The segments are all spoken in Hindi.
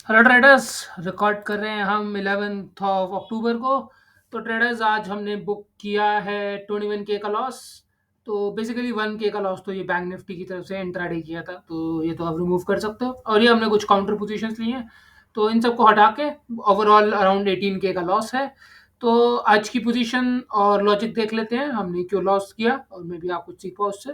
Hello traders. रिकॉर्ड कर रहे हैं हम 11th ऑफ अक्टूबर को। तो ट्रेडर्स आज हमने बुक किया है 21K का लॉस। तो बेसिकली 1K का लॉस तो ये बैंक निफ्टी की तरफ से इंट्राडे किया था, तो ये तो आप रिमूव कर सकते हो। और ये हमने कुछ काउंटर पोजीशंस ली हैं, तो इन सबको हटा के ओवरऑल अराउंड 18K का लॉस है। तो आज की पोजीशन और लॉजिक देख लेते हैं हमने क्यों लॉस किया, और मे भी आप कुछ सीख पाओ उससे।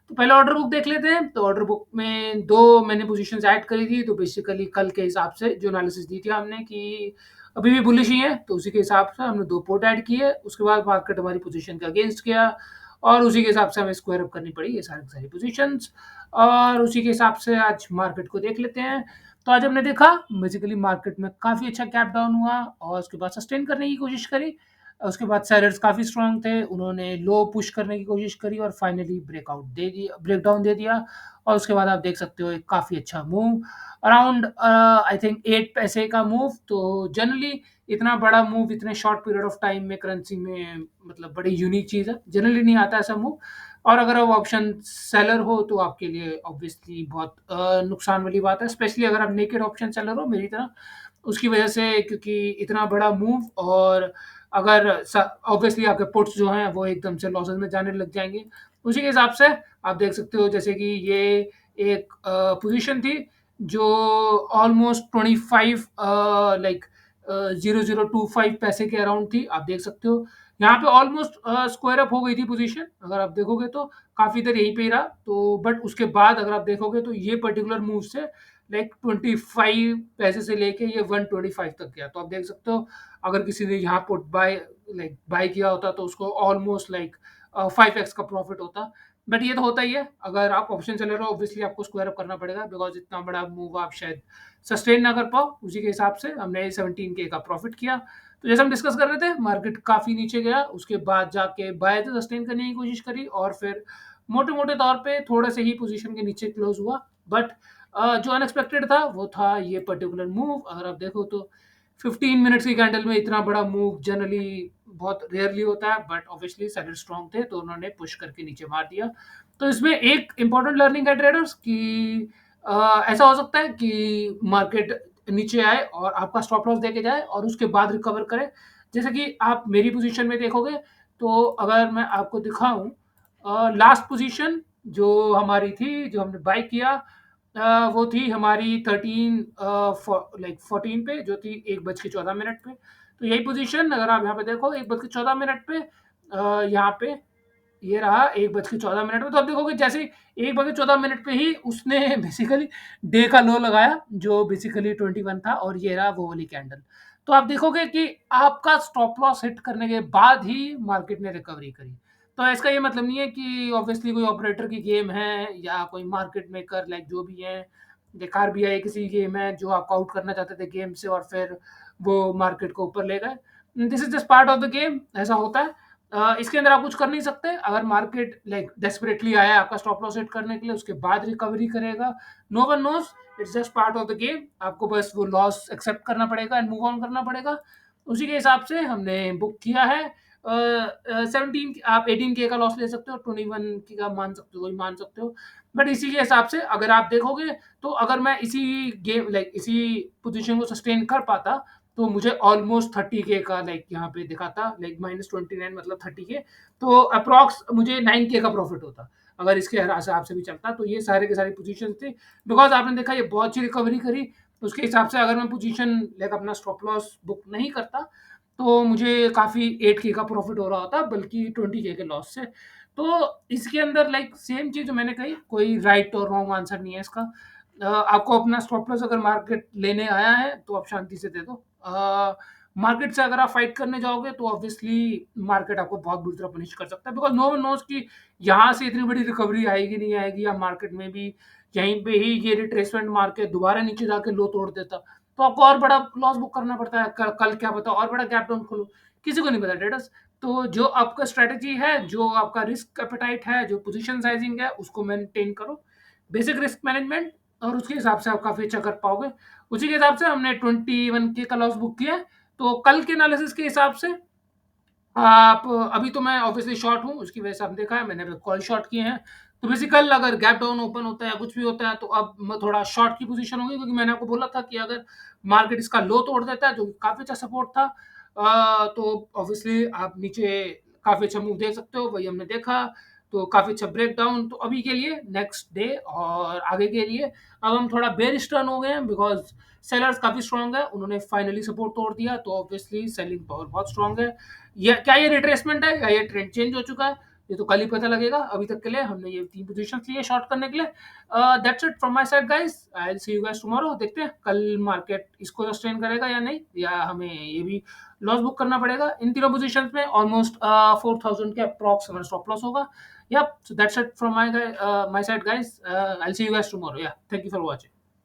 तो पहले ऑर्डर बुक देख लेते हैं। तो ऑर्डर बुक में दो मैंने पोजीशंस ऐड करी थी, तो बेसिकली कल के हिसाब से जो एनालिसिस दी थी हमने कि अभी भी बुलिश ही है, तो उसी के हिसाब से हमने दो पोर्ट ऐड किए। उसके बाद मार्केट हमारी पोजीशन के अगेंस्ट गया, और उसी के हिसाब से हमें स्क्वायर अप करनी पड़ी ये सारी की सारी पोजीशंस। और उसी के हिसाब से आज मार्केट को देख लेते हैं। तो आज हमने देखा बेसिकली मार्केट में काफ़ी अच्छा कैप डाउन हुआ, और उसके बाद सस्टेन करने की कोशिश करी। उसके बाद सेलर्स काफ़ी स्ट्रांग थे, उन्होंने लो पुश करने की कोशिश करी और फाइनली ब्रेकआउट दे दिया, ब्रेकडाउन दे दिया। और उसके बाद आप देख सकते हो एक काफ़ी अच्छा मूव अराउंड आई थिंक 8 पैसे का मूव। तो जनरली इतना बड़ा मूव इतने शॉर्ट पीरियड ऑफ टाइम में करेंसी में मतलब बड़ी यूनिक चीज़ है, जनरली नहीं आता ऐसा मूव। और अगर आप ऑप्शन सेलर हो तो आपके लिए ऑब्वियसली बहुत नुकसान वाली बात है, स्पेशली अगर आप नेकेड ऑप्शन सेलर हो मेरी तरह। उसकी वजह से क्योंकि इतना बड़ा मूव, और अगर ऑब्वियसली आपके पुट्स जो हैं वो एकदम से लॉसेस में जाने लग जाएंगे। उसी के हिसाब से आप देख सकते हो जैसे कि ये एक पोजीशन थी जो ऑलमोस्ट 25 लाइक 0025 पैसे के अराउंड थी, आप देख सकते हो। यहाँ पे ऑलमोस्ट स्क्वायर अप हो गई थी पोजीशन, अगर आप देखोगे तो काफ़ी देर यहीं पे ही रहा। तो बट उसके बाद अगर आप देखोगे तो ये पर्टिकुलर मूव से लाइक 25 पैसे से लेके ये 125 तक गया। तो आप देख सकते हो अगर किसी ने यहाँ पुट बाय किया होता तो उसको ऑलमोस्ट लाइक 5x का प्रॉफिट होता। बट ये तो होता ही है, अगर आप ऑप्शन सेलर हो ऑब्वियसली आपको स्क्वायर अप करना पड़ेगा, बिकॉज इतना बड़ा मूव आप शायद सस्टेन ना कर पाओ। उसी के हिसाब से हमने 17K का प्रॉफिट किया। तो जैसे हम डिस्कस कर रहे थे मार्केट काफ़ी नीचे गया, उसके बाद जाके बाय से सस्टेन करने की कोशिश करी, और फिर मोटे मोटे तौर पे थोड़े से ही पोजीशन के नीचे क्लोज हुआ। बट जो अनएक्सपेक्टेड था वो था ये पर्टिकुलर मूव। अगर आप देखो तो 15 मिनट्स की कैंडल में इतना बड़ा मूव जनरली बहुत रेयरली होता है, बट ऑब्वियसली सेलर स्ट्रांग थे तो उन्होंने पुश करके नीचे मार दिया। तो इसमें एक इंपॉर्टेंट लर्निंग है ट्रेडर्स कि ऐसा हो सकता है कि मार्केट नीचे आए और आपका स्टॉप लॉस देके जाए और उसके बाद रिकवर करे। जैसे कि आप मेरी पोजीशन में देखोगे, तो अगर मैं आपको दिखाऊं लास्ट पोजीशन जो हमारी थी, जो हमने बाय किया, वो थी हमारी 13 लाइक 14 पे, जो थी 1:14 पे। तो यही पोजीशन अगर आप यहाँ पे देखो 1:14 पे, यहाँ पे ये रहा 1:14 में। तो आप देखोगे जैसे 1:14 पे ही उसने बेसिकली डे का लो लगाया जो बेसिकली 21 था, और ये रहा वो वाली कैंडल। तो आप देखोगे कि आपका स्टॉप लॉस हिट करने के बाद ही मार्केट ने रिकवरी करी। तो इसका ये मतलब नहीं है कि ऑब्वियसली कोई ऑपरेटर की गेम है या कोई मार्केट मेकर लाइक जो भी है, लाइक आरबीआई किसी गेम है जो आपको आउट करना चाहते थे गेम से और फिर वो मार्केट को ऊपर ले गए। This is just part of the game, ऐसा होता है। इसके अंदर आप कुछ कर नहीं सकते। अगर मार्केट लाइक डेस्परेटली आया आपका स्टॉप लॉस हिट करने के लिए, उसके बाद रिकवरी करेगा, no one knows. It's just part of the game. आपको बस वो लॉस एक्सेप्ट करना पड़ेगा एंड मूव ऑन करना पड़ेगा। उसी के हिसाब से हमने बुक किया है। 17 आप 18K का लॉस ले सकते हो, 21 का मान सकते हो, कोई मान सकते हो। बट इसी के हिसाब से अगर आप देखोगे तो अगर मैं इसी गेम लाइक इसी पोजीशन को सस्टेन कर पाता तो मुझे ऑलमोस्ट 30K का लाइक यहाँ पे दिखाता, लाइक -29 मतलब 30K। तो अप्रॉक्स मुझे 9K का प्रॉफिट होता अगर इसके हिसाब से भी चलता। तो ये सारे के सारे पोजीशन थे, बिकॉज आपने देखा ये बहुत अच्छी रिकवरी करी। उसके हिसाब से अगर मैं पोजीशन लाइक अपना स्टॉप लॉस बुक नहीं करता तो मुझे काफ़ी 8K का प्रॉफिट हो रहा होता, बल्कि 20K के लॉस से। तो इसके अंदर लाइक सेम चीज़ जो मैंने कही, कोई राइट और रॉन्ग आंसर नहीं है इसका। आपको अपना स्टॉप लॉस अगर मार्केट लेने आया है तो आप शांति से दे दो। मार्केट से अगर आप फाइट करने जाओगे तो ऑब्वियसली मार्केट आपको बहुत बुरी तरह पनिश कर सकता है, बिकॉज नो वन नोज कि यहाँ से इतनी बड़ी रिकवरी आएगी नहीं आएगी, या मार्केट में भी यहीं पे ही ये रिट्रेसमेंट मार के दोबारा नीचे जाके लो तोड़ देता। तो आपको और बड़ा लॉस बुक करना पड़ता है। कल क्या पता और बड़ा गैप डाउन खोलो, किसी को नहीं पता ट्रेडर्स। तो जो आपका स्ट्रेटजी है, जो आपका रिस्क एपेटाइट है, जो पोजीशन साइजिंग है, उसको मेंटेन करो, बेसिक रिस्क मैनेजमेंट, और उसके हिसाब से आप काफ़ी अच्छा कर पाओगे। उसी के हिसाब से हमने 21K का लॉस बुक किया है। तो कल के एनालिसिस के हिसाब से आप अभी तो मैं ऑब्वियसली शॉर्ट हूँ, उसकी वजह से आपने देखा है मैंने कॉल शॉर्ट किए हैं। तो बेसिकल अगर गैप डाउन ओपन होता है या कुछ भी होता है तो अब थोड़ा शॉर्ट की पोजीशन होगी, क्योंकि मैंने आपको बोला था कि अगर मार्केट इसका लो तोड़ देता है जो काफी अच्छा सपोर्ट था, तो ऑब्वियसली आप नीचे काफी अच्छा मूव देख सकते हो, वही हमने देखा। तो काफी अच्छा ब्रेक डाउन। तो अभी के लिए नेक्स्ट डे और आगे के लिए अब हम थोड़ा बेरिश टर्न हो गए हैं, बिकॉज सेलर्स काफी स्ट्रांग है, उन्होंने फाइनली सपोर्ट तोड़ दिया, तो ऑब्वियसली सेलिंग पावर बहुत स्ट्रांग है। ये क्या, ये रिट्रेसमेंट है या ये ट्रेंड चेंज हो चुका है, ये तो कल ही पता लगेगा। अभी तक के लिए हमने ये 3 पोजीशंस लिए शॉर्ट करने के लिए। That's it from my side guys, I will see you guys tomorrow. देखते हैं कल मार्केट इसको सस्टेन करेगा या नहीं, या हमें ये भी लॉस बुक करना पड़ेगा। इन तीनों पोजीशंस में ऑलमोस्ट 4000 के अप्रॉक्स हमारा स्टॉप लॉस होगा। Yep, so that's it from my side guys, I'll see you guys tomorrow. Yeah, thank you for watching.